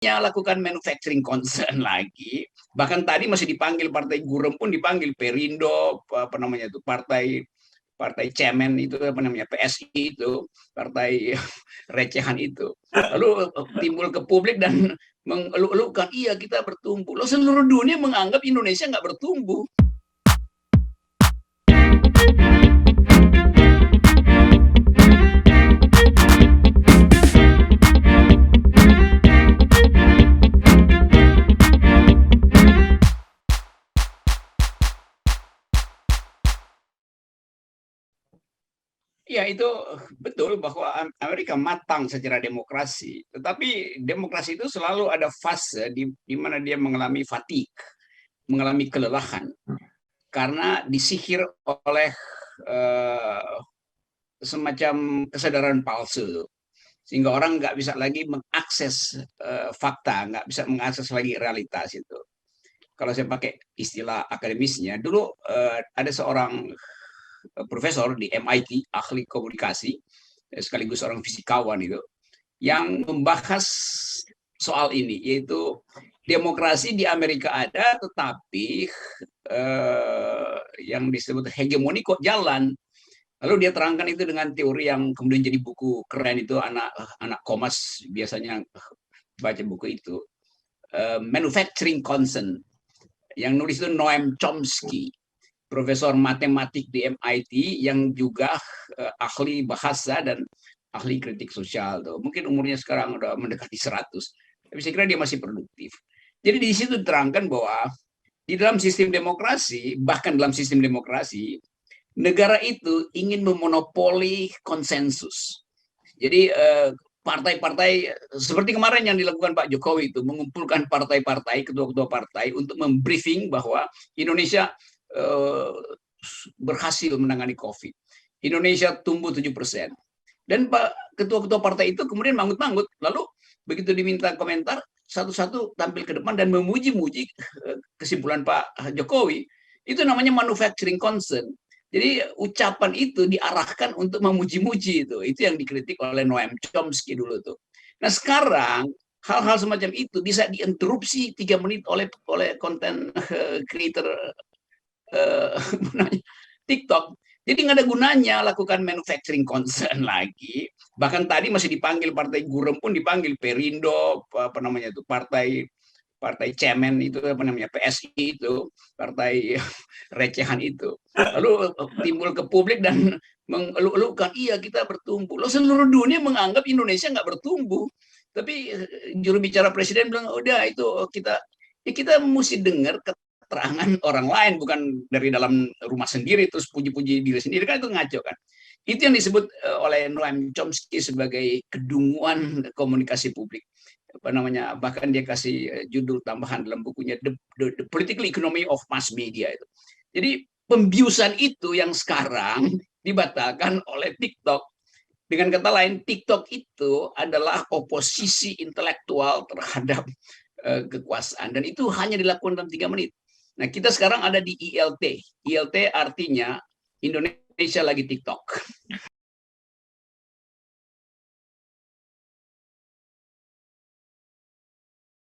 lakukan manufacturing concern lagi. Bahkan tadi masih dipanggil partai Gurem pun dipanggil Perindo, apa namanya itu partai cemen itu apa namanya PSI itu partai recehan itu. Lalu timbul ke publik dan mengeluh-elukan iya kita bertumbuh. Loh seluruh dunia menganggap Indonesia nggak bertumbuh. Ya itu betul bahwa Amerika matang secara demokrasi, tetapi demokrasi itu selalu ada fase di mana dia mengalami fatigue, mengalami kelelahan karena disihir oleh uh, semacam kesadaran palsu, sehingga orang nggak bisa lagi mengakses fakta, nggak bisa mengakses lagi realitas itu. Kalau saya pakai istilah akademisnya, dulu ada seorang profesor di MIT, ahli komunikasi, sekaligus seorang fisikawan itu, yang membahas soal ini, yaitu demokrasi di Amerika ada, tetapi yang disebut hegemoni kok jalan. Lalu dia terangkan itu dengan teori yang kemudian jadi buku keren itu, anak komas biasanya baca buku itu. Manufacturing Consent. Yang nulis itu Noam Chomsky, profesor matematik di MIT yang juga ahli bahasa dan ahli kritik sosial tuh. Mungkin umurnya sekarang udah mendekati 100. Tapi saya kira dia masih produktif. Jadi di situ diterangkan bahwa di dalam sistem demokrasi, bahkan dalam sistem demokrasi, negara itu ingin memonopoli konsensus. Jadi partai-partai seperti kemarin yang dilakukan Pak Jokowi itu mengumpulkan partai-partai, ketua-ketua partai untuk membriefing bahwa Indonesia berhasil menangani COVID. Indonesia tumbuh 7%. Dan Pak ketua-ketua partai itu kemudian manggut-manggut. Lalu begitu diminta komentar, satu-satu tampil ke depan dan memuji-muji kesimpulan Pak Jokowi. Itu namanya manufacturing concern. Jadi ucapan itu diarahkan untuk memuji-muji itu. Itu yang dikritik oleh Noam Chomsky dulu tuh. Nah sekarang hal-hal semacam itu bisa diinterupsi 3 menit oleh konten creator TikTok. Jadi nggak ada gunanya lakukan manufacturing concern lagi. Bahkan tadi masih dipanggil partai Gurem pun dipanggil Perindo, apa namanya itu partai cemen itu apa namanya PSI itu partai recehan itu. Lalu timbul ke publik dan mengeluh-elukan iya kita bertumbuh. Loh seluruh dunia menganggap Indonesia nggak bertumbuh. Tapi juru bicara presiden bilang udah itu kita mesti dengar keterangan orang lain, bukan dari dalam rumah sendiri terus puji-puji diri sendiri, kan itu ngaco kan. Itu yang disebut oleh Noam Chomsky sebagai kedunguan komunikasi publik. Apa namanya, bahkan dia kasih judul tambahan dalam bukunya The Political Economy of Mass Media itu. Jadi pembiusan itu yang sekarang dibatalkan oleh TikTok. Dengan kata lain, TikTok itu adalah oposisi intelektual terhadap kekuasaan, dan itu hanya dilakukan dalam 3 menit. Nah, kita sekarang ada di ILT. ILT artinya Indonesia lagi TikTok.